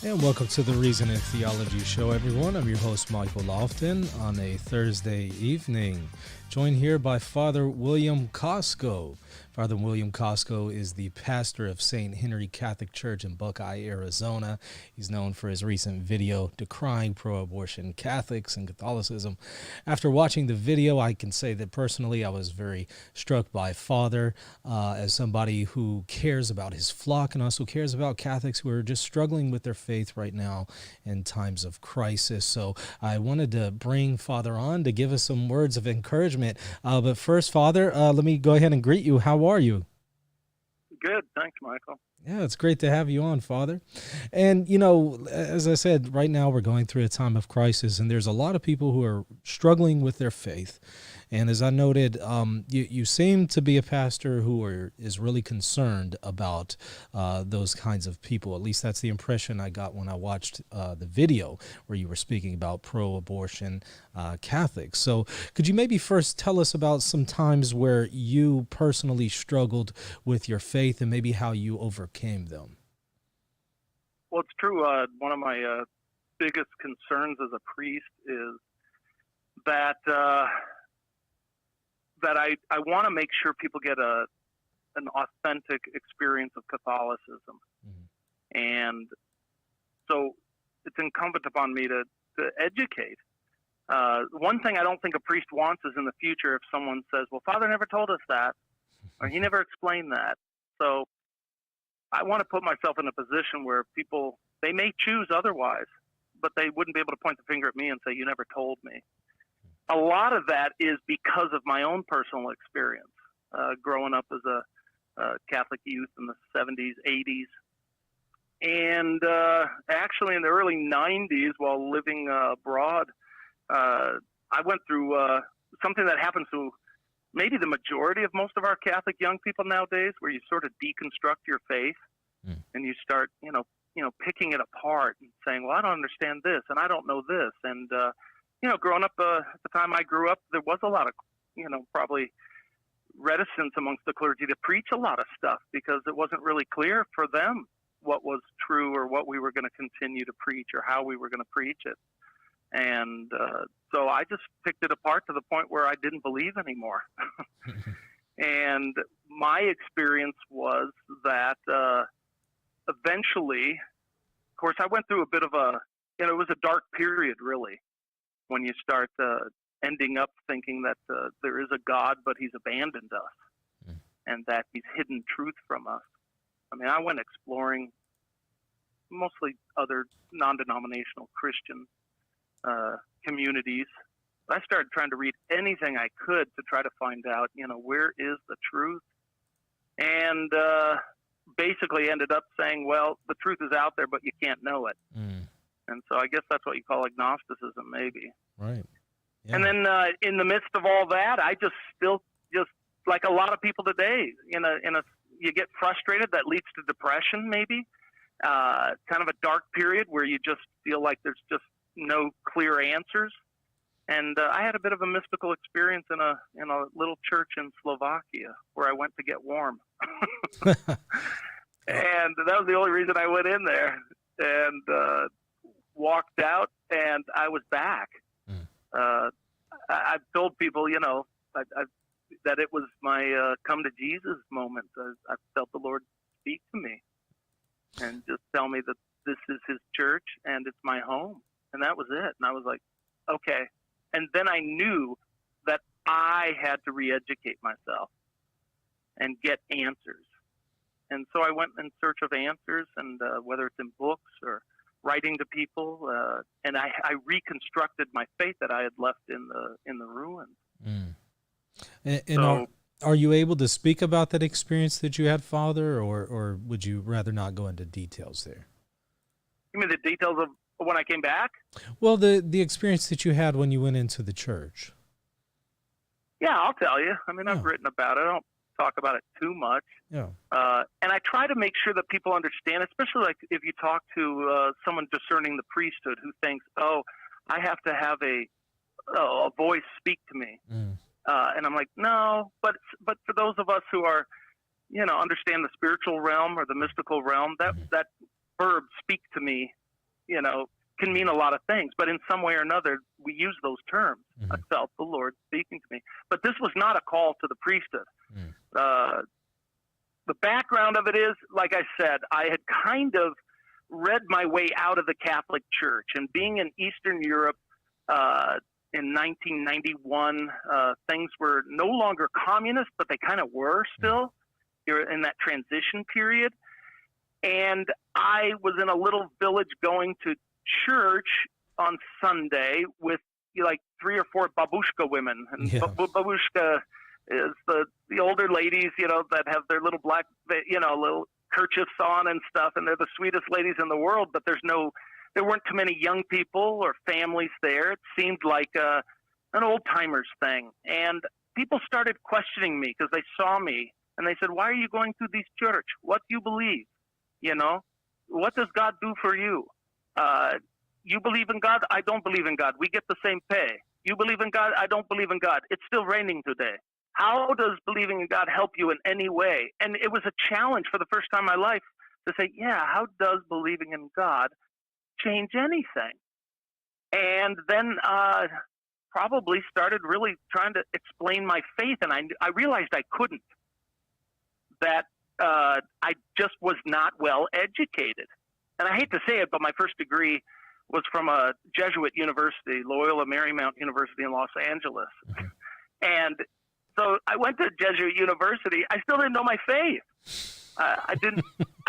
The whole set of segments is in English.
And welcome to the Reason and Theology Show, everyone. I'm your host, Michael Lofton, on a Thursday evening, joined here by Father William Kosco. Father William Kosco is the pastor of St. Henry Catholic Church in Buckeye, Arizona. He's known for his recent video decrying pro-abortion Catholics and Catholicism. After watching the video, I can say that personally I was very struck by Father as somebody who cares about his flock and also cares about Catholics who are just struggling with their faith right now in times of crisis. So I wanted to bring Father on to give us some words of encouragement. But first, Father, let me go ahead and greet you. How are you? Good. Thanks, Michael. Yeah, it's great to have you on, Father. And, you know, as I said, right now we're going through a time of crisis, and there's a lot of people who are struggling with their faith. And as I noted, you seem to be a pastor who is really concerned about those kinds of people. At least that's the impression I got when I watched the video where you were speaking about pro-abortion Catholics. So could you maybe first tell us about some times where you personally struggled with your faith and maybe how you overcame them? Well, it's true. One of my biggest concerns as a priest is that I want to make sure people get an authentic experience of Catholicism. Mm-hmm. And so it's incumbent upon me to educate. One thing I don't think a priest wants is in the future if someone says, well, Father never told us that, or he never explained that. So I want to put myself in a position where people, they may choose otherwise, but they wouldn't be able to point the finger at me and say, you never told me. A lot of that is because of my own personal experience, growing up as a Catholic youth in the 70s, 80s. And actually in the early 90s, while living abroad, I went through something that happens to maybe the majority of most of our Catholic young people nowadays, where you sort of deconstruct your faith and you start, you know, picking it apart and saying, well, I don't understand this and I don't know this. And, you know, growing up at the time I grew up, there was a lot of, you know, probably reticence amongst the clergy to preach a lot of stuff because it wasn't really clear for them what was true or what we were going to continue to preach or how we were going to preach it. And so I just picked it apart to the point where I didn't believe anymore. And my experience was that eventually, of course, I went through a bit of it was a dark period, really, when you start ending up thinking that there is a God, but he's abandoned us and that he's hidden truth from us. I mean, I went exploring mostly other non-denominational Christian communities. I started trying to read anything I could to try to find out, you know, where is the truth? And basically ended up saying, well, the truth is out there, but you can't know it. And so I guess that's what you call agnosticism, maybe. Right. Yeah. And then in the midst of all that, I just like a lot of people today, you get frustrated. That leads to depression, maybe. Kind of a dark period where you just feel like there's just no clear answers. And I had a bit of a mystical experience in a little church in Slovakia where I went to get warm. And that was the only reason I went in there, and walked out, and I was back. I've told people, you know, that it was my come to Jesus moment. I felt the Lord speak to me and just tell me that this is his church and it's my home. And that was it. And I was like, okay. And then I knew that I had to re-educate myself and get answers. And so I went in search of answers, and whether it's in books or writing to people, and I reconstructed my faith that I had left in the ruins. And so, are you able to speak about that experience that you had, Father, or would you rather not go into details there? You mean the details of when I came back? Well, the experience that you had when you went into the church. Yeah, I'll tell you. I mean, I've written about it. I don't talk about it too much. Yeah. And I try to make sure that people understand, especially like if you talk to someone discerning the priesthood who thinks, oh, I have to have a voice speak to me. And I'm like, no, but for those of us who are, you know, understand the spiritual realm or the mystical realm, that verb, speak to me, can mean a lot of things, but in some way or another, we use those terms. Mm-hmm. I felt the Lord speaking to me. But this was not a call to the priesthood. The background of it is, like I said, I had kind of read my way out of the Catholic Church, and being in Eastern Europe in 1991, things were no longer communist, but they kind of were still. You're in that transition period. And I was in a little village going to church on Sunday with like 3 or 4 babushka women. And babushka is the older ladies, that have their little black, little kerchiefs on and stuff. And they're the sweetest ladies in the world, but there weren't too many young people or families there. It seemed like an old-timers thing. And people started questioning me because they saw me. And they said, why are you going to this church? What do you believe? What does God do for you? You believe in God? I don't believe in God. We get the same pay. You believe in God? I don't believe in God. It's still raining today. How does believing in God help you in any way? And it was a challenge for the first time in my life to say, how does believing in God change anything? And then probably started really trying to explain my faith, and I realized I couldn't. That I just was not well educated. And I hate to say it, but my first degree was from a Jesuit university, Loyola Marymount University in Los Angeles. Mm-hmm. And so I went to Jesuit university. I still didn't know my faith. I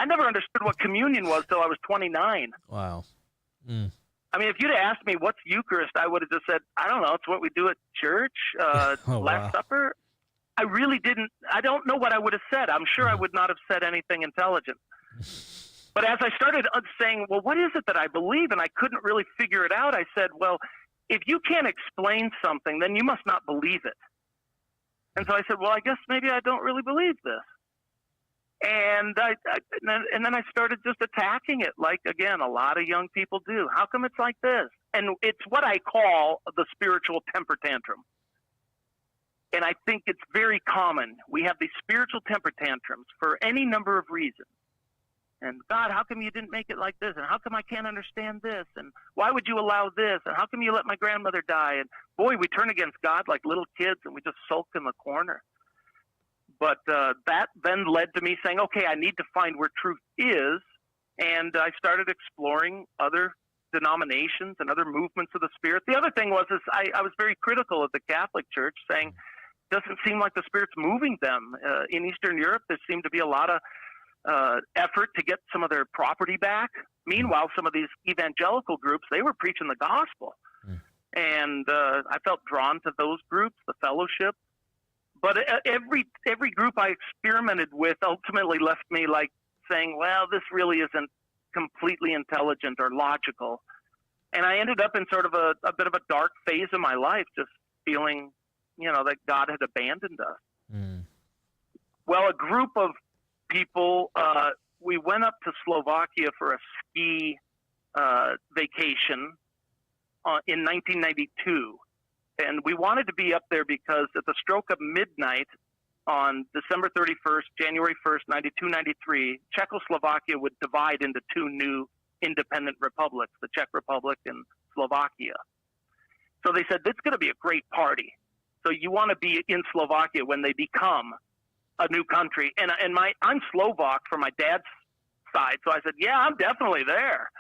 never understood what communion was till I was 29. Wow. I mean, if you'd asked me what's Eucharist, I would have just said, I don't know. It's what we do at church, Last Supper. I really didn't. I don't know what I would have said. I'm sure I would not have said anything intelligent. But as I started saying, well, what is it that I believe? And I couldn't really figure it out. I said, well, if you can't explain something, then you must not believe it. And so I said, well, I guess maybe I don't really believe this. And then I started just attacking it like, again, a lot of young people do. How come it's like this? And it's what I call the spiritual temper tantrum. And I think it's very common. We have these spiritual temper tantrums for any number of reasons. And God, how come you didn't make it like this? And how come I can't understand this? And why would you allow this? And how come you let my grandmother die? And boy, we turn against God like little kids and we just sulk in the corner. But that then led to me saying, okay, I need to find where truth is. And I started exploring other denominations and other movements of the Spirit. The other thing was I was very critical of the Catholic Church, saying it doesn't seem like the Spirit's moving them. In Eastern Europe, there seemed to be a lot of effort to get some of their property back. Meanwhile, some of these evangelical groups, they were preaching the gospel. And I felt drawn to those groups, the fellowship. But every group I experimented with ultimately left me like saying, well, this really isn't completely intelligent or logical. And I ended up in sort of a bit of a dark phase of my life, just feeling, that God had abandoned us. Well, a group of people, we went up to Slovakia for a ski vacation in 1992. And we wanted to be up there because at the stroke of midnight on December 31st, January 1st, 92-93, Czechoslovakia would divide into 2 new independent republics, the Czech Republic and Slovakia. So they said, it's going to be a great party. So you want to be in Slovakia when they become a new country. And I'm Slovak from my dad's side. So I said, yeah, I'm definitely there.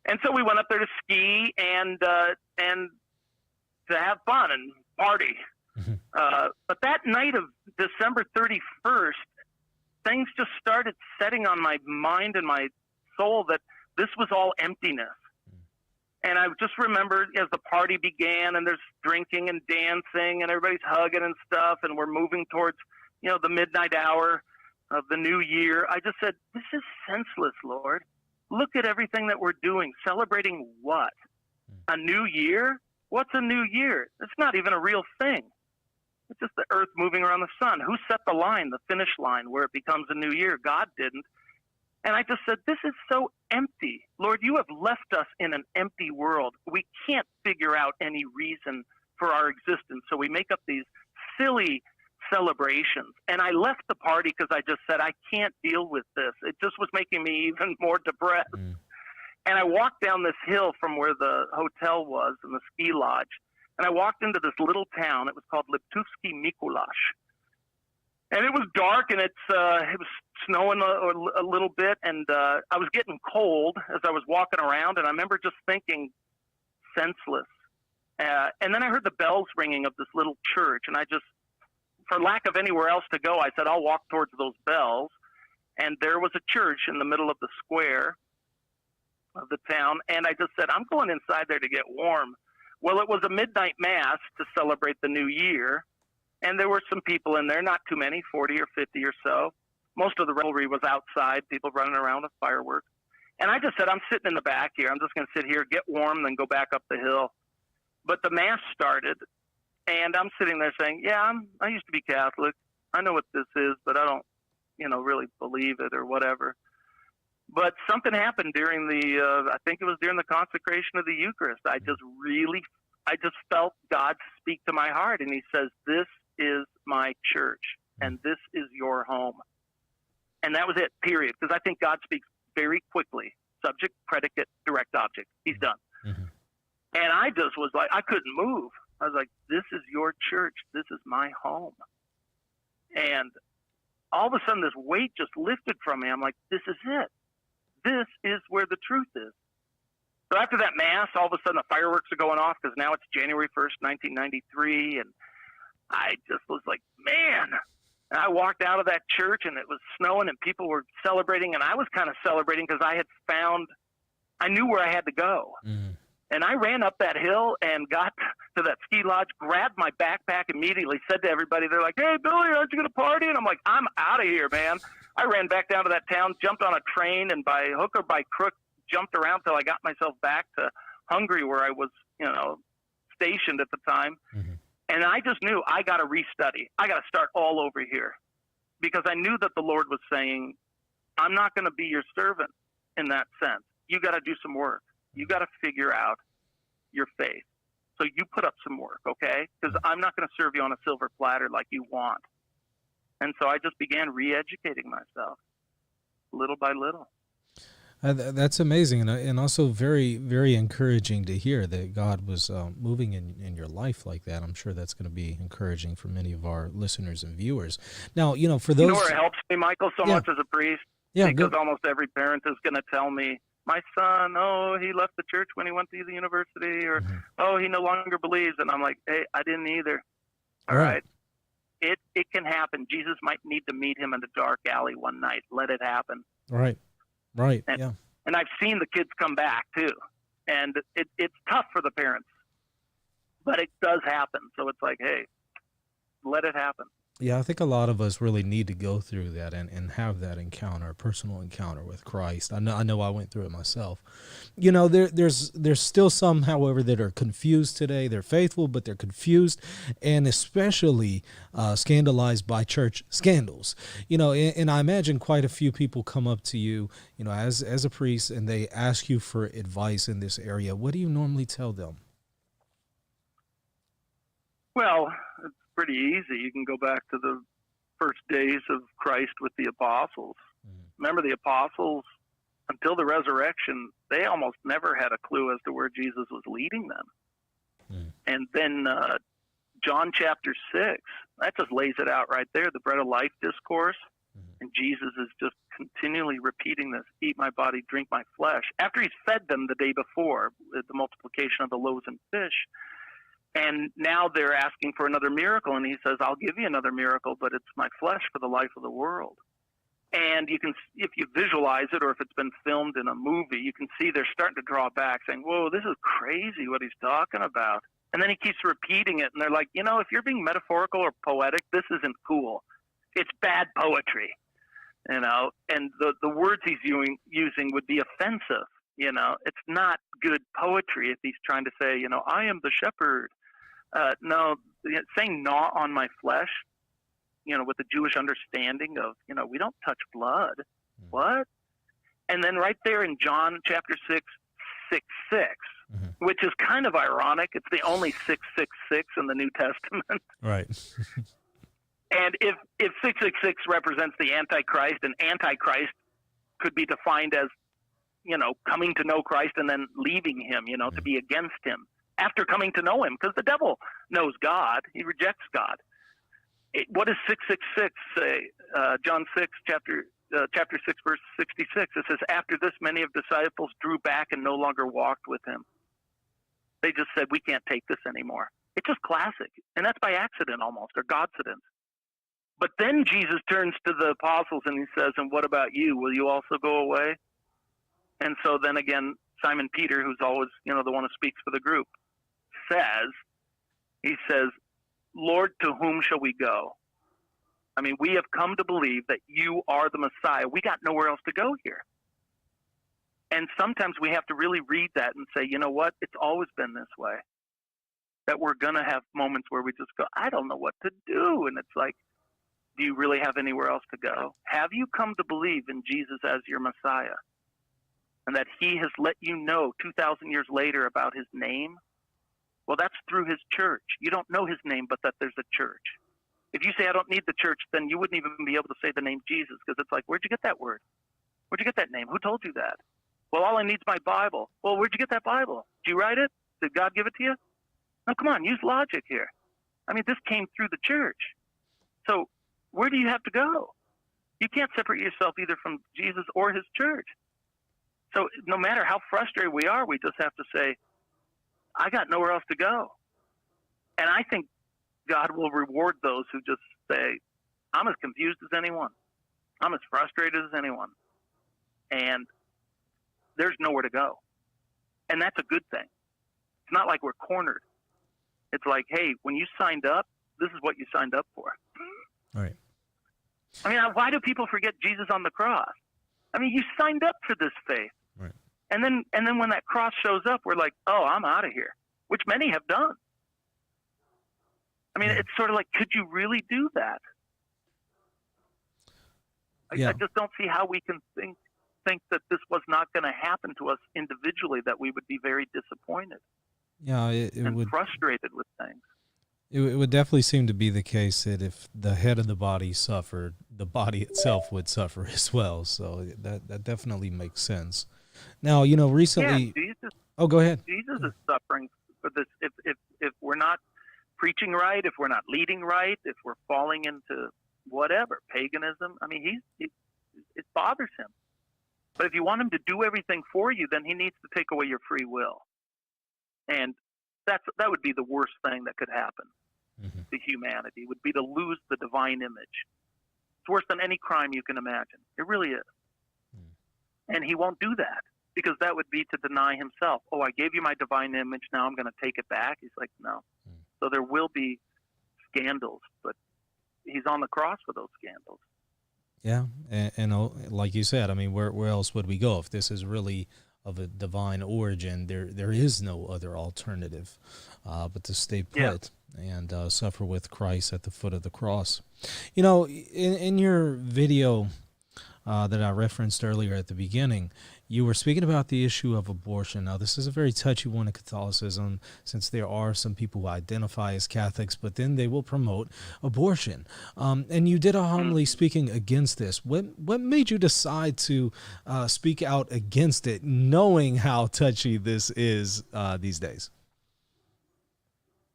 And so we went up there to ski and to have fun and party. But that night of December 31st, things just started setting on my mind and my soul that this was all emptiness. And I just remember as the party began and there's drinking and dancing and everybody's hugging and stuff and we're moving towards, the midnight hour of the new year, I just said, this is senseless, Lord. Look at everything that we're doing. Celebrating what? A new year? What's a new year? It's not even a real thing. It's just the earth moving around the sun. Who set the line, the finish line, where it becomes a new year? God didn't. And I just said, this is so empty. Lord, you have left us in an empty world. We can't figure out any reason for our existence. So we make up these silly celebrations. And I left the party because I just said, I can't deal with this. It just was making me even more depressed. And I walked down this hill from where the hotel was and the ski lodge. And I walked into this little town. It was called Liptovsky Mikuláš. And it was dark, and it was snowing a little bit, and I was getting cold as I was walking around, and I remember just thinking, senseless. And then I heard the bells ringing of this little church, and I just, for lack of anywhere else to go, I said, I'll walk towards those bells. And there was a church in the middle of the square of the town, and I just said, I'm going inside there to get warm. Well, it was a midnight mass to celebrate the new year, and there were some people in there, not too many, 40 or 50 or so. Most of the revelry was outside, people running around with fireworks. And I just said, I'm sitting in the back here. I'm just going to sit here, get warm, then go back up the hill. But the mass started, and I'm sitting there saying, yeah, I used to be Catholic. I know what this is, but I don't, really believe it or whatever. But something happened during I think it was during the consecration of the Eucharist. I just felt God speak to my heart, and he says, this is my church, and this is your home. And that was it, period. Because I think God speaks very quickly. Subject, predicate, direct object. He's done. Mm-hmm. And I just was like, I couldn't move. I was like, this is your church. This is my home. And all of a sudden, this weight just lifted from me. I'm like, this is it. This is where the truth is. So after that mass, all of a sudden the fireworks are going off because now it's January 1st, 1993. And I just was like, man. And I walked out of that church and it was snowing and people were celebrating. And I was kind of celebrating because I knew where I had to go. Mm. And I ran up that hill and got to that ski lodge, grabbed my backpack immediately, said to everybody, they're like, hey, Billy, aren't you going to party? And I'm like, I'm out of here, man. I ran back down to that town, jumped on a train, and by hook or by crook, jumped around till I got myself back to Hungary where I was, stationed at the time. Mm-hmm. And I just knew I got to restudy. I got to start all over here because I knew that the Lord was saying, I'm not going to be your servant in that sense. You got to do some work. You got to figure out your faith. So you put up some work, okay? Because I'm not going to serve you on a silver platter like you want. And so I just began re-educating myself little by little. That's amazing, and also very, very encouraging to hear that God was moving in your life like that. I'm sure that's going to be encouraging for many of our listeners and viewers. Now, for those... where it helps me, Michael, so much as a priest? Yeah, because almost every parent is going to tell me, my son, he left the church when he went to the university, or, he no longer believes. And I'm like, hey, I didn't either. All right. It can happen. Jesus might need to meet him in a dark alley one night. Let it happen. Right. And I've seen the kids come back, too. And it's tough for the parents. But it does happen. So it's like, hey, let it happen. Yeah, I think a lot of us really need to go through that and have that encounter, a personal encounter with Christ. I know I went through it myself. There's still some, however, that are confused today. They're faithful, but they're confused, and especially scandalized by church scandals. And I imagine quite a few people come up to you, as a priest, and they ask you for advice in this area. What do you normally tell them? Well, it's pretty easy. You can go back to the first days of Christ with the apostles. Remember, the apostles, until the resurrection, they almost never had a clue as to where Jesus was leading them. And then John chapter 6, that just lays it out right there, the bread of life discourse. And Jesus is just continually repeating this, eat my body, drink my flesh, after he's fed them the day before with the multiplication of the loaves and fish. And now they're asking for another miracle, and he says, I'll give you another miracle, but it's my flesh for the life of the world. And you can, if you visualize it, or if it's been filmed in a movie, you can see they're starting to draw back, saying, whoa, this is crazy what he's talking about. And then he keeps repeating it, and they're like, if you're being metaphorical or poetic, this isn't cool. It's bad poetry, and the words he's using would be offensive. It's not good poetry if he's trying to say, I am the shepherd. No, saying gnaw on my flesh, with the Jewish understanding of, we don't touch blood. What? And then right there in John chapter 6, 6:6, which is kind of ironic. It's the only 666 in the New Testament. Right. And if 666 represents the Antichrist, and Antichrist could be defined as coming to know Christ and then leaving him, to be against him after coming to know him, because the devil knows God. He rejects God. What does 666 say? John 6, chapter 6, verse 66. It says, after this, many of the disciples drew back and no longer walked with him. They just said, we can't take this anymore. It's just classic. And that's by accident almost, or Godcidence. But then Jesus turns to the apostles and he says, and what about you? Will you also go away? And so then again, Simon Peter, who's always, the one who speaks for the group, he says, Lord, to whom shall we go? I mean, we have come to believe that you are the Messiah. We got nowhere else to go here. And sometimes we have to really read that and say, you know what? It's always been this way. That we're going to have moments where we just go, I don't know what to do. And it's like, do you really have anywhere else to go? Have you come to believe in Jesus as your Messiah? And that he has let you know 2,000 years later about his name? Well, that's through his church. You don't know his name, but that there's a church. If you say, I don't need the church, then you wouldn't even be able to say the name Jesus, because it's like, where'd you get that word? Where'd you get that name? Who told you that? Well, all I need is my Bible. Well, where'd you get that Bible? Did you write it? Did God give it to you? No, come on, use logic here. I mean, this came through the church. So where do you have to go? You can't separate yourself either from Jesus or his church. So no matter how frustrated we are, we just have to say, I got nowhere else to go. And I think God will reward those who just say, I'm as confused as anyone. I'm as frustrated as anyone. And there's nowhere to go. And that's a good thing. It's not like we're cornered. It's like, hey, when you signed up, this is what you signed up for. All right. I mean, why do people forget Jesus on the cross? I mean, you signed up for this faith. Right. And then when that cross shows up, we're like, oh, I'm out of here, which many have done. I mean, It's sort of like, could you really do that? I just don't see how we can think that this was not going to happen to us individually, that we would be very disappointed. Yeah, it would frustrated with things. It would definitely seem to be the case that if the head of the body suffered, the body itself would suffer as well. So that definitely makes sense. Now, recently. Yeah, Jesus. Oh, go ahead. Jesus is suffering for this. If we're not preaching right, if we're not leading right, if we're falling into whatever paganism, I mean, it bothers him. But if you want him to do everything for you, then he needs to take away your free will. And that would be the worst thing that could happen to humanity, would be to lose the divine image. It's worse than any crime you can imagine. It really is. And he won't do that, because that would be to deny himself. Oh, I gave you my divine image, now I'm going to take it back. He's like, no. So there will be scandals, but he's on the cross for those scandals. Yeah, and like you said, I mean, where else would we go if this is really of a divine origin? There is no other alternative but to stay put and suffer with Christ at the foot of the cross. In your video that I referenced earlier at the beginning, you were speaking about the issue of abortion. Now, this is a very touchy one in Catholicism, since there are some people who identify as Catholics, but then they will promote abortion. And you did a homily speaking against this. What made you decide to speak out against it, knowing how touchy this is these days?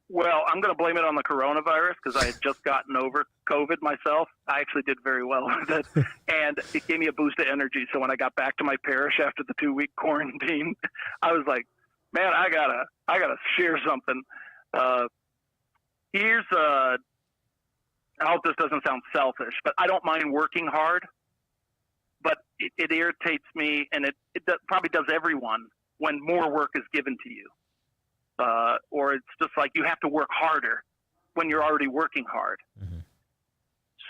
Well, I'm going to blame it on the coronavirus, because I had just gotten over COVID myself. I actually did very well with it, and it gave me a boost of energy. So when I got back to my parish after the 2-week quarantine, I was like, man, I gotta share something. I hope this doesn't sound selfish, but I don't mind working hard, but it irritates me, and it probably does everyone, when more work is given to you. Or it's just like you have to work harder when you're already working hard.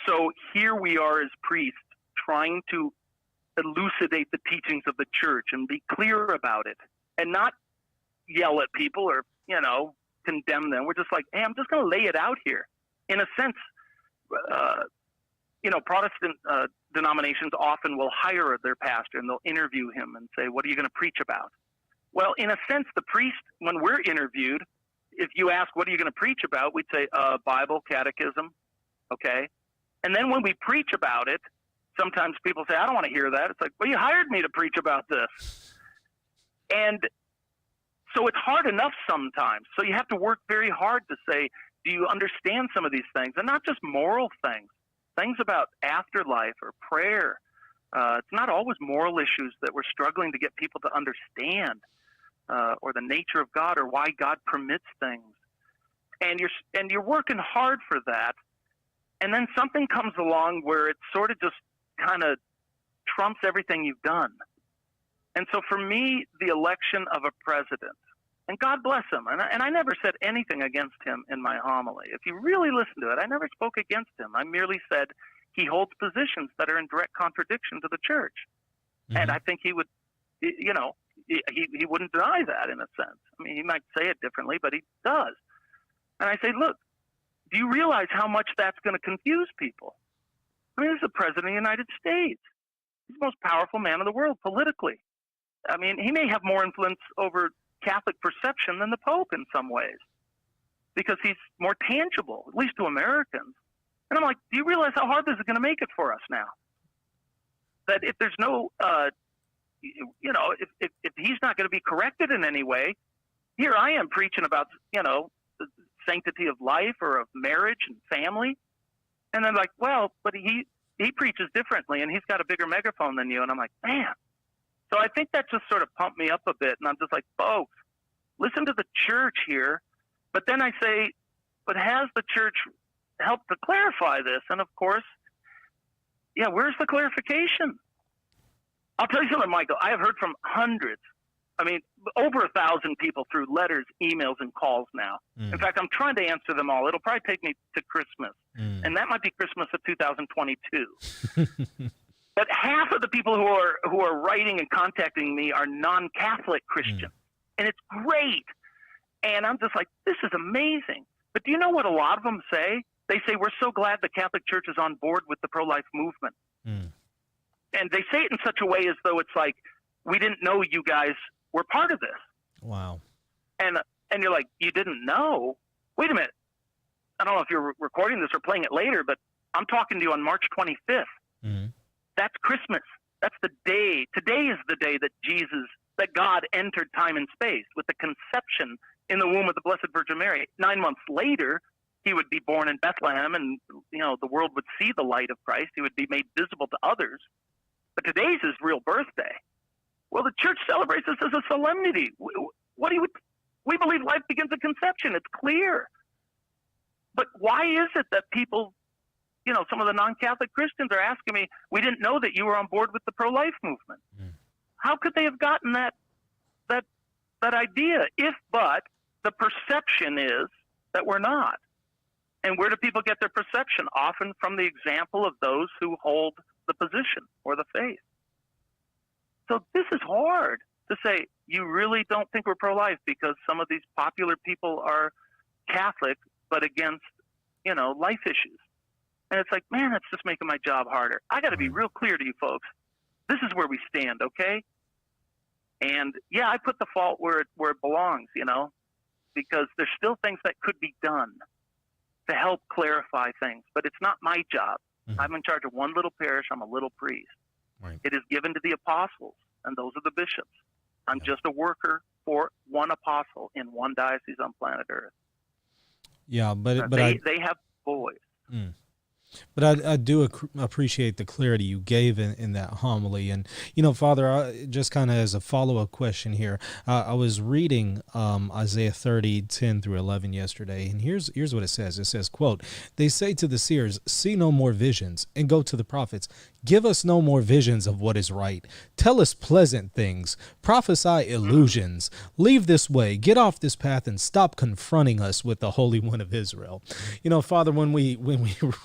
So here we are as priests trying to elucidate the teachings of the church and be clear about it, and not yell at people or, condemn them. We're just like, hey, I'm just going to lay it out here. In a sense, Protestant denominations often will hire their pastor and they'll interview him and say, what are you going to preach about? Well, in a sense, the priest, when we're interviewed, if you ask, what are you going to preach about? We'd say, Bible, catechism, okay? And then when we preach about it, sometimes people say, I don't want to hear that. It's like, well, you hired me to preach about this. And so it's hard enough sometimes. So you have to work very hard to say, do you understand some of these things? And not just moral things about afterlife or prayer. It's not always moral issues that we're struggling to get people to understand, or the nature of God, or why God permits things. And you're working hard for that. And then something comes along where it sort of just kind of trumps everything you've done. And so for me, the election of a president, and God bless him, and I never said anything against him in my homily. If you really listen to it, I never spoke against him. I merely said he holds positions that are in direct contradiction to the church. Mm-hmm. And I think he would, he wouldn't deny that in a sense. I mean, he might say it differently, but he does. And I say, look, do you realize how much that's going to confuse people? I mean, this is the President of the United States. He's the most powerful man in the world politically. I mean, he may have more influence over Catholic perception than the Pope in some ways, because he's more tangible, at least to Americans. And I'm like, do you realize how hard this is going to make it for us now? That if there's no, if he's not going to be corrected in any way, here I am preaching about, the sanctity of life or of marriage and family. And then like, well, but he preaches differently and he's got a bigger megaphone than you. And I'm like, man. So I think that just sort of pumped me up a bit. And I'm just like, folks, listen to the church here. But then I say, but has the church helped to clarify this? And of course, yeah, where's the clarification? I'll tell you something, Michael. I have heard from hundreds, over 1,000 people through letters, emails, and calls now. Mm. In fact, I'm trying to answer them all. It'll probably take me to Christmas. Mm. And that might be Christmas of 2022. But half of the people who are writing and contacting me are non-Catholic Christians. Mm. And it's great. And I'm just like, this is amazing. But do you know what a lot of them say? They say, we're so glad the Catholic Church is on board with the pro-life movement. Mm. And they say it in such a way as though it's like, we didn't know you guys were part of this. Wow. And you're like, you didn't know? Wait a minute. I don't know if you're recording this or playing it later, but I'm talking to you on March 25th. Mm-hmm. That's Christmas. That's the day. Today is the day that God entered time and space with the conception in the womb of the Blessed Virgin Mary. 9 months later, he would be born in Bethlehem, and the world would see the light of Christ. He would be made visible to others. But today's his real birthday. Well, the church celebrates this as a solemnity. We believe life begins at conception. It's clear. But why is it that people, some of the non-Catholic Christians are asking me, we didn't know that you were on board with the pro-life movement. Mm. How could they have gotten that idea but the perception is that we're not? And where do people get their perception? Often from the example of those who hold the position or the faith. So this is hard to say, you really don't think we're pro-life because some of these popular people are Catholic, but against, life issues. And it's like, man, that's just making my job harder. I got to be real clear to you folks. This is where we stand, okay? And yeah, I put the fault where it belongs, because there's still things that could be done to help clarify things, but it's not my job. Mm-hmm. I'm in charge of one little parish. I'm a little priest. Right. It is given to the apostles, and those are the bishops. I'm just a worker for one apostle in one diocese on planet Earth. Yeah, but they have voice. Mm. But I do appreciate the clarity you gave in that homily. And, Father, just kind of as a follow-up question here, I was reading Isaiah 30, 10 through 11 yesterday, and here's what it says. It says, quote, "They say to the seers, see no more visions, and go to the prophets. Give us no more visions of what is right. Tell us pleasant things. Prophesy illusions. Leave this way. Get off this path and stop confronting us with the Holy One of Israel." Father, when we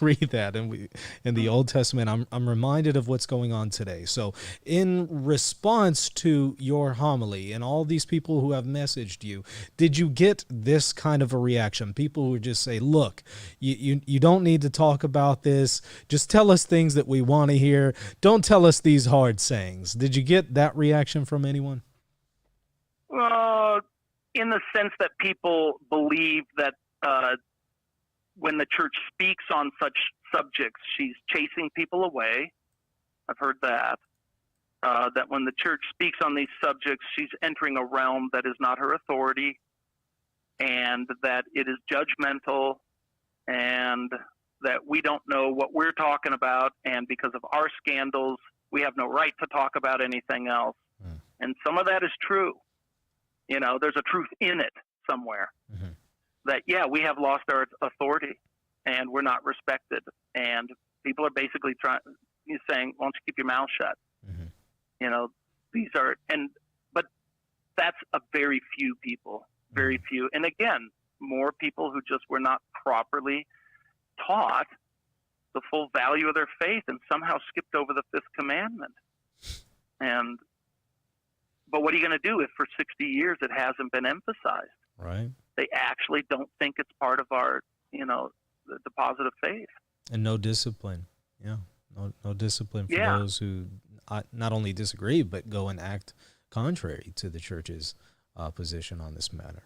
read that and in the Old Testament, I'm reminded of what's going on today. So in response to your homily and all these people who have messaged you, did you get this kind of a reaction? People who just say, look, you don't need to talk about this. Just tell us things that we want to hear. Don't tell us these hard sayings. Did you get that reaction from anyone? In the sense that people believe that when the church speaks on such subjects, she's chasing people away. I've heard that. that when the church speaks on these subjects, she's entering a realm that is not her authority, and that it is judgmental, and that we don't know what we're talking about, and because of our scandals, we have no right to talk about anything else. Mm. And some of that is true. You know, there's a truth in it somewhere. Mm-hmm. That, yeah, we have lost our authority, and we're not respected, and people are basically saying, why don't you keep your mouth shut? Mm-hmm. You know, but that's a very few people, very few. And again, more people who just were not properly taught the full value of their faith and somehow skipped over the fifth commandment. But what are you going to do if for 60 years it hasn't been emphasized? Right. They actually don't think it's part of our, the deposit of faith. And no discipline. Yeah. No discipline for those who not only disagree, but go and act contrary to the church's position on this matter.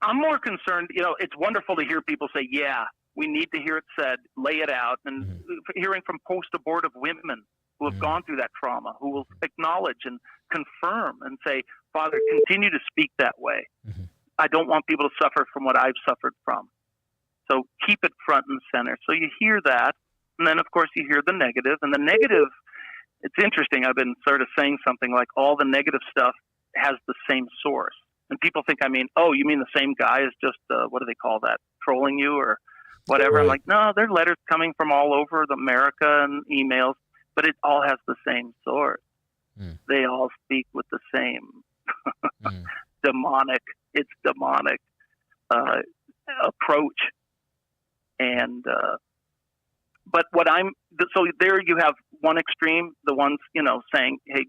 I'm more concerned, it's wonderful to hear people say, yeah, we need to hear it said, lay it out. And hearing from post-abortive women who have gone through that trauma, who will acknowledge and confirm and say, Father, continue to speak that way. Mm-hmm. I don't want people to suffer from what I've suffered from. So keep it front and center. So you hear that. And then, of course, you hear the negative. And the negative, it's interesting. I've been sort of saying something like all the negative stuff has the same source. And people think, you mean the same guy is just, what do they call that, trolling you or whatever? Right. I'm like, no, there are letters coming from all over America and emails, but it all has the same source. Mm. They all speak with the same demonic approach. And, but so there you have one extreme, the ones, saying, hey,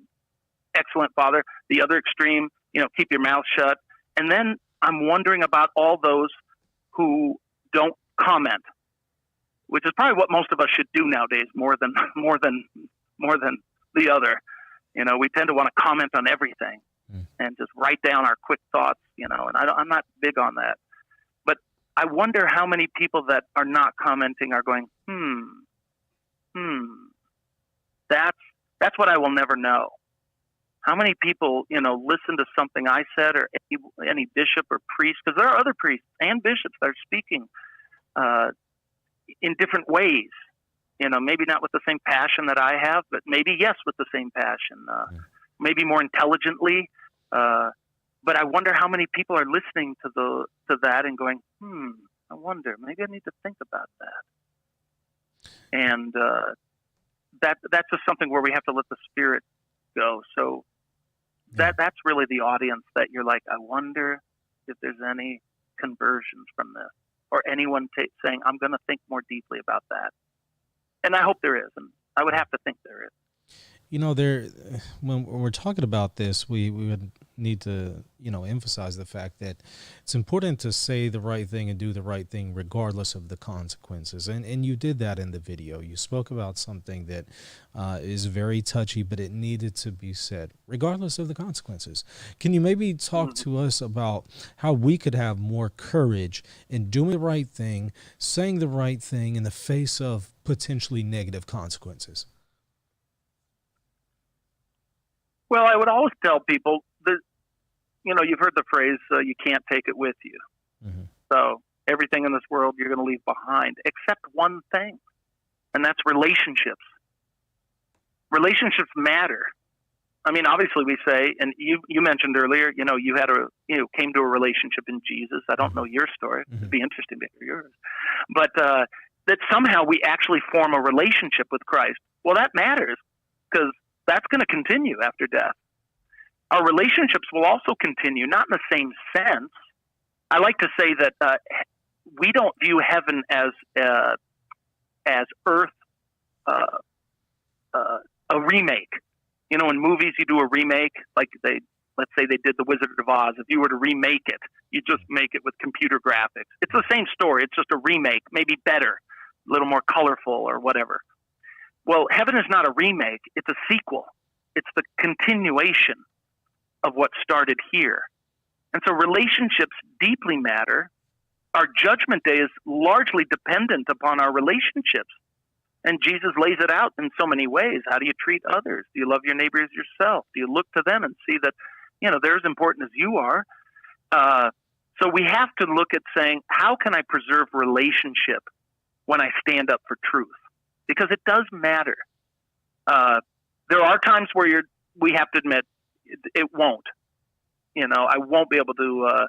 excellent, Father. The other extreme, keep your mouth shut. And then I'm wondering about all those who don't comment, which is probably what most of us should do nowadays, more than the other. We tend to want to comment on everything and just write down our quick thoughts, and I'm not big on that. But I wonder how many people that are not commenting are going, that's what I will never know. How many people, listen to something I said or any bishop or priest, because there are other priests and bishops that are speaking in different ways, maybe not with the same passion that I have, but maybe, yes, with the same passion, maybe more intelligently. But I wonder how many people are listening to that and going, I wonder, maybe I need to think about that. And that's just something where we have to let the Spirit go. So that's really the audience that you're like, I wonder if there's any conversions from this, or anyone saying, I'm going to think more deeply about that. And I hope there is, and I would have to think there is. When we're talking about this, we would need to, emphasize the fact that it's important to say the right thing and do the right thing regardless of the consequences. And you did that in the video. You spoke about something that is very touchy, but it needed to be said regardless of the consequences. Can you maybe talk to us about how we could have more courage in doing the right thing, saying the right thing in the face of potentially negative consequences? Well, I would always tell people that, you've heard the phrase, you can't take it with you. Mm-hmm. So everything in this world you're going to leave behind, except one thing, and that's relationships. Relationships matter. Obviously we say, and you mentioned earlier, you came to a relationship in Jesus. I don't know your story. Mm-hmm. It'd be interesting to hear yours. But that somehow we actually form a relationship with Christ. Well, that matters, because that's going to continue after death. Our relationships will also continue, not in the same sense. I like to say that we don't view heaven as earth, a remake. In movies you do a remake, like let's say they did The Wizard of Oz. If you were to remake it, you just make it with computer graphics. It's the same story. It's just a remake, maybe better, a little more colorful or whatever. Well, heaven is not a remake. It's a sequel. It's the continuation of what started here. And so relationships deeply matter. Our judgment day is largely dependent upon our relationships. And Jesus lays it out in so many ways. How do you treat others? Do you love your neighbor as yourself? Do you look to them and see that, they're as important as you are? So we have to look at saying, how can I preserve relationship when I stand up for truth? Because it does matter. There are times where we have to admit it won't. I won't be able to,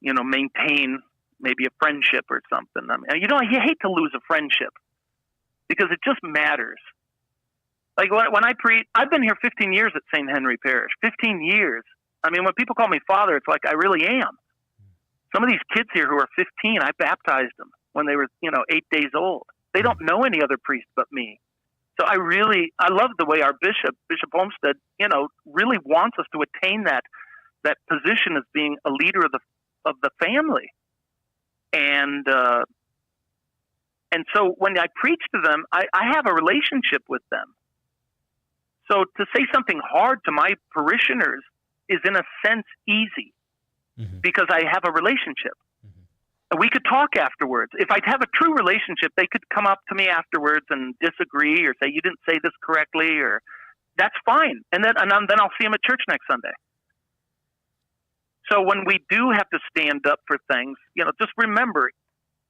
maintain maybe a friendship or something. I mean, you hate to lose a friendship because it just matters. Like when I preach, I've been here 15 years at St. Henry Parish. 15 years. I mean, when people call me father, it's like I really am. Some of these kids here who are 15, I baptized them when they were, 8 days old. They don't know any other priest but me. So I love the way our Bishop Olmsted, really wants us to attain that position as being a leader of the family. And so when I preach to them, I have a relationship with them. So to say something hard to my parishioners is in a sense easy because I have a relationship. We could talk afterwards. If I have a true relationship, they could come up to me afterwards and disagree or say, you didn't say this correctly, or that's fine. And then I'll see them at church next Sunday. So when we do have to stand up for things, just remember,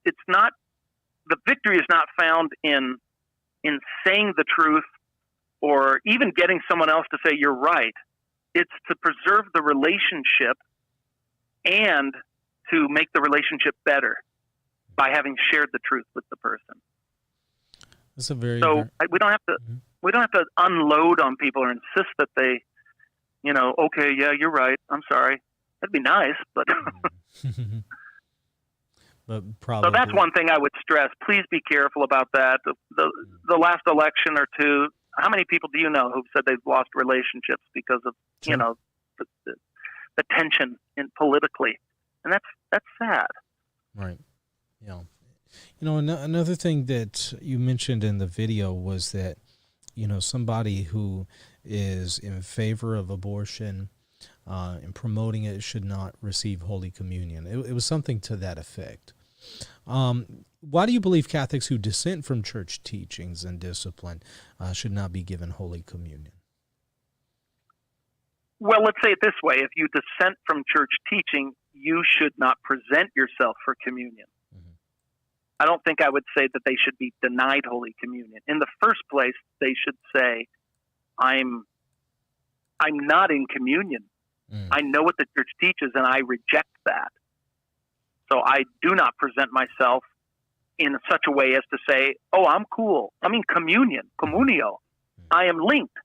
the victory is not found in saying the truth or even getting someone else to say you're right. It's to preserve the relationship and to make the relationship better by having shared the truth with the person. That's a very we don't have to unload on people or insist that they, okay, yeah, you're right. I'm sorry. That'd be nice, but but probably. So that's one thing I would stress. Please be careful about that. The last election or two, how many people do you know who've said they've lost relationships because of the tension politically? And that's sad. Right. Yeah. Another thing that you mentioned in the video was that, somebody who is in favor of abortion and promoting it should not receive Holy Communion. It was something to that effect. Why do you believe Catholics who dissent from church teachings and discipline should not be given Holy Communion? Well, let's say it this way. If you dissent from church teaching, you should not present yourself for communion. Mm-hmm. I don't think I would say that they should be denied Holy Communion. In the first place, they should say, I'm not in communion. Mm. I know what the church teaches, and I reject that. So I do not present myself in such a way as to say, oh, I'm cool. I mean, communion, communio. I am linked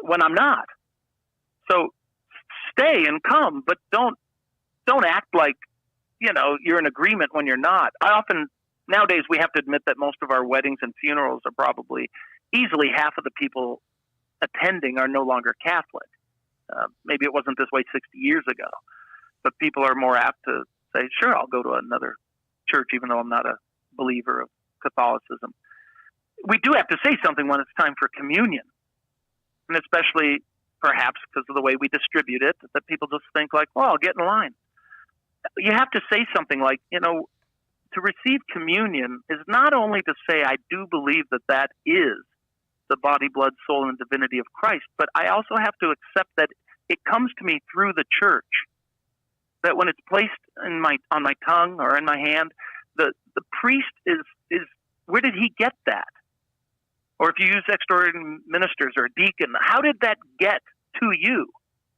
when I'm not. So stay and come, but don't act like, you're in agreement when you're not. Nowadays we have to admit that most of our weddings and funerals are probably easily half of the people attending are no longer Catholic. Maybe it wasn't this way 60 years ago, but people are more apt to say, sure, I'll go to another church, even though I'm not a believer of Catholicism. We do have to say something when it's time for communion, and especially perhaps because of the way we distribute it, that people just think like, well, I'll get in line. You have to say something like, to receive communion is not only to say, I do believe that is the body, blood, soul, and divinity of Christ, but I also have to accept that it comes to me through the church. That when it's placed on my tongue or in my hand, the priest is where did he get that? Or if you use extraordinary ministers or a deacon, how did that get to you?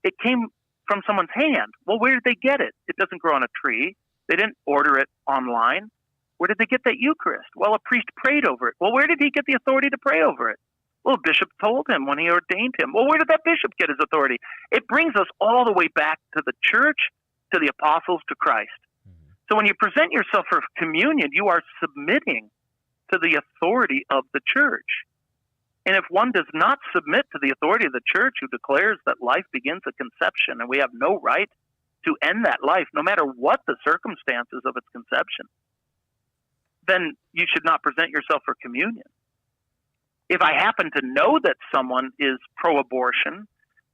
It came from someone's hand. Well, where did they get it? It doesn't grow on a tree. They didn't order it online. Where did they get that Eucharist? Well, a priest prayed over it. Well, where did he get the authority to pray over it? Well, a bishop told him when he ordained him. Well, where did that bishop get his authority? It brings us all the way back to the church, to the apostles, to Christ. Mm-hmm. So when you present yourself for communion, you are submitting to the authority of the church. And if one does not submit to the authority of the church, who declares that life begins at conception and we have no right to end that life, no matter what the circumstances of its conception, then you should not present yourself for communion. If I happen to know that someone is pro-abortion,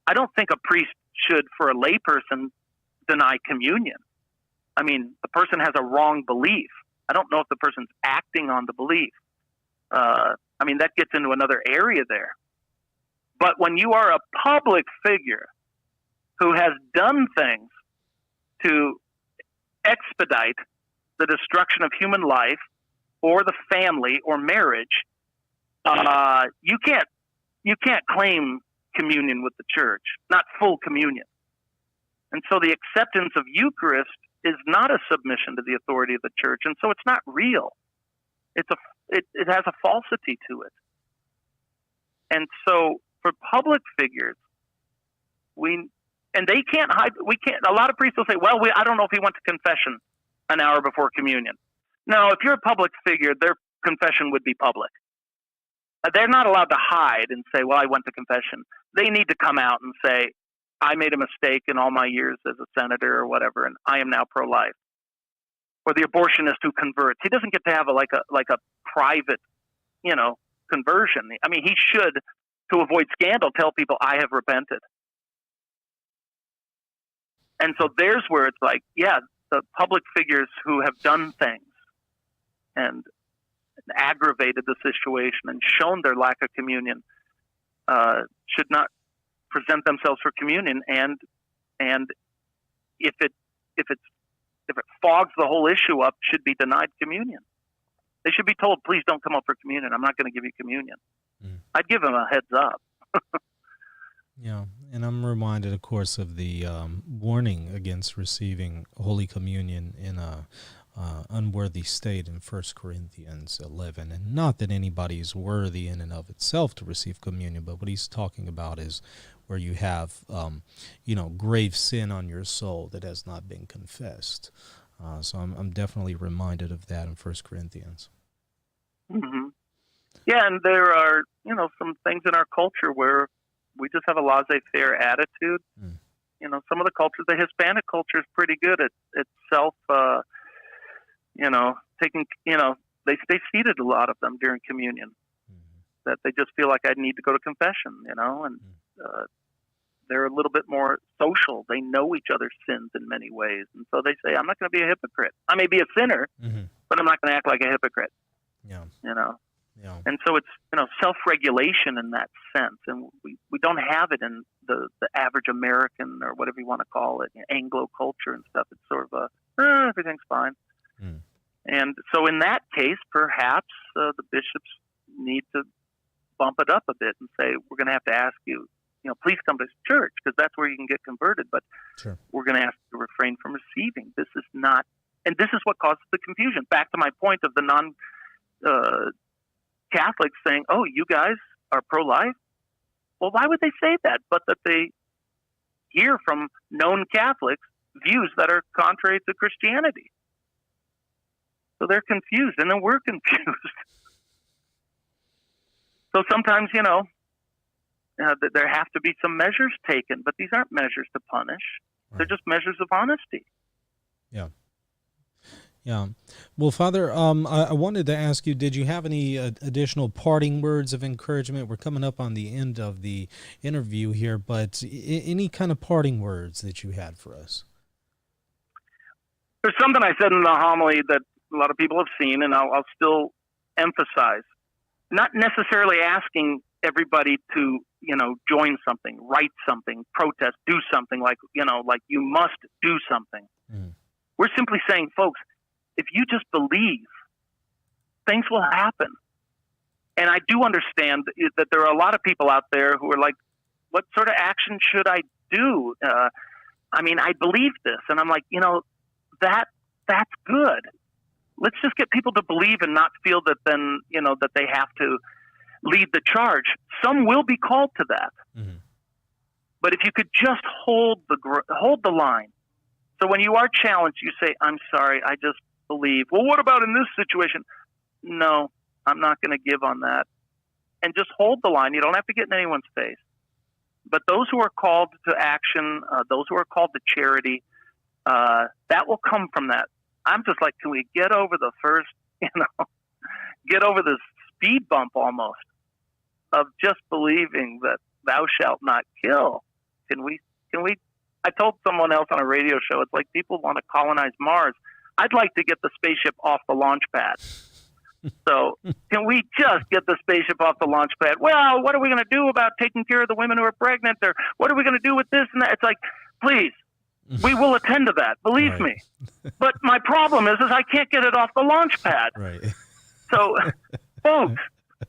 I don't think a priest should, for a layperson, deny communion. I mean, the person has a wrong belief. I don't know if the person's acting on the belief. That gets into another area there. But when you are a public figure who has done things to expedite the destruction of human life or the family or marriage, you can't claim communion with the church, not full communion. And so the acceptance of Eucharist is not a submission to the authority of the church, and so it's not real. It has a falsity to it. And so for public figures, they can't hide. A lot of priests will say, "Well, I don't know if he went to confession an hour before communion." No, if you're a public figure, their confession would be public. They're not allowed to hide and say, "Well, I went to confession." They need to come out and say, "I made a mistake in all my years as a senator or whatever, and I am now pro-life." Or the abortionist who converts, he doesn't get to have a private, conversion. He should, to avoid scandal, tell people, "I have repented." And so there's where it's like, the public figures who have done things and aggravated the situation and shown their lack of communion should not present themselves for communion. And if it fogs the whole issue up, should be denied communion. They should be told, "Please don't come up for communion. I'm not going to give you communion." I'd give them a heads up. Yeah, and I'm reminded, of course, of the warning against receiving Holy Communion in a unworthy state in 1 Corinthians 11. And not that anybody is worthy in and of itself to receive communion, but what he's talking about is where you have, grave sin on your soul that has not been confessed. So I'm definitely reminded of that in 1 Corinthians. Mm-hmm. Yeah, and there are, some things in our culture where we just have a laissez-faire attitude. Some of the cultures, the Hispanic culture is pretty good at self, taking, they seated a lot of them during communion, that they just feel like I need to go to confession, and they're a little bit more social. They know each other's sins in many ways. And so they say, "I'm not going to be a hypocrite. I may be a sinner, but I'm not going to act like a hypocrite." Yeah. Yeah. And so it's, self-regulation in that sense. And we don't have it in the average American, or whatever you want to call it, Anglo culture and stuff. It's sort of everything's fine. And so in that case, perhaps the bishops need to bump it up a bit and say, "We're going to have to ask you, please come to church, because that's where you can get converted. But sure, we're going to ask you to refrain from receiving. This is not," and this is what causes the confusion. Back to my point of the Catholics saying, "Oh, you guys are pro-life." Well, why would they say that? But that they hear from known Catholics views that are contrary to Christianity. So they're confused, and then we're confused. So sometimes, there have to be some measures taken, but these aren't measures to punish. Right. They're just measures of honesty. Yeah. Yeah. Well, Father, I wanted to ask you, did you have any additional parting words of encouragement? We're coming up on the end of the interview here, but any kind of parting words that you had for us? There's something I said in the homily that a lot of people have seen, and I'll still emphasize. Not necessarily asking everybody to, join something, write something, protest, do something, like you must do something. We're simply saying, folks, if you just believe, things will happen. And I do understand that there are a lot of people out there who are like, "What sort of action should I do? I believe this." And I'm like, that's good. Let's just get people to believe and not feel that then, that they have to lead the charge. Some will be called to that. But if you could just hold the line. So when you are challenged, you say, "I'm sorry, I just believe." "Well, what about in this situation?" "No, I'm not going to give on that." And just hold the line. You don't have to get in anyone's face. But those who are called to action, those who are called to charity, that will come from that. I'm just like, can we get over the first, get over this speed bump almost of just believing that thou shalt not kill? Can we, I told someone else on a radio show, it's like people want to colonize Mars. I'd like to get the spaceship off the launch pad. So can we just get the spaceship off the launch pad? Well, what are we going to do about taking care of the women who are pregnant? Or what are we going to do with this and that? It's like, please, we will attend to that. Believe me. But my problem is I can't get it off the launch pad. Right. So, folks,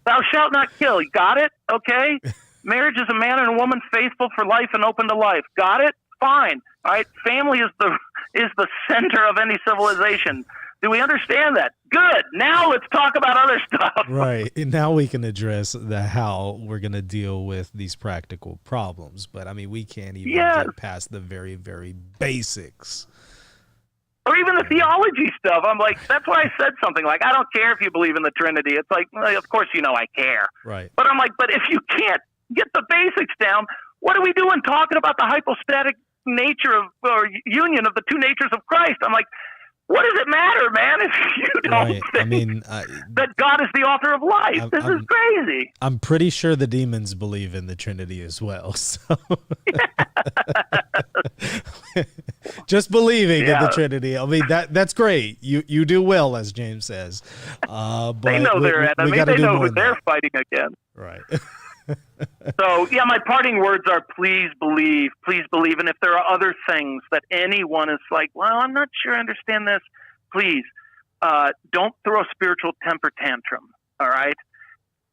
thou shalt not kill. Got it? Okay. Marriage is a man and a woman faithful for life and open to life. Got it? Fine. All right. Family is the center of any civilization. Do we understand that? Good. Now let's talk about other stuff. Right. And now we can address the how we're going to deal with these practical problems. But, I mean, we can't even get past the very, very basics. Or even the theology stuff. I'm like, that's why I said something like, I don't care if you believe in the Trinity. It's like, well, of course you know I care. Right. But I'm like, but if you can't get the basics down, what are we doing talking about the hypostatic nature of, or union of the two natures of Christ? I'm like, what does it matter, man, if you don't think that God is the author of life? This is crazy. I'm pretty sure the demons believe in the Trinity as well. So just believing in the Trinity. I mean, that's great. You do well, as James says. But they know their enemy. They know who they're fighting against. Right. So, yeah, my parting words are please believe. Please believe. And if there are other things that anyone is like, well, I'm not sure I understand this, please don't throw a spiritual temper tantrum, all right?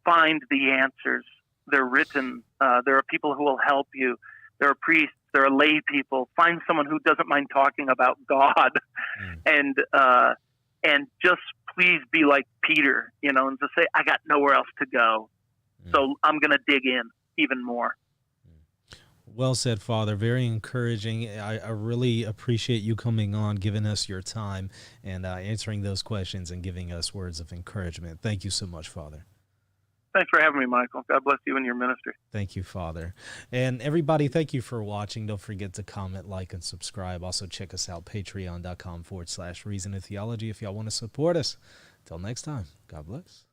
Find the answers. They're written. There are people who will help you. There are priests. There are lay people. Find someone who doesn't mind talking about God. And just please be like Peter, and just say, I got nowhere else to go. So I'm going to dig in even more. Well said, Father. Very encouraging. I really appreciate you coming on, giving us your time, and answering those questions and giving us words of encouragement. Thank you so much, Father. Thanks for having me, Michael. God bless you and your ministry. Thank you, Father. And everybody, thank you for watching. Don't forget to comment, like, and subscribe. Also, check us out, patreon.com/Reason and Theology if y'all want to support us. Till next time, God bless.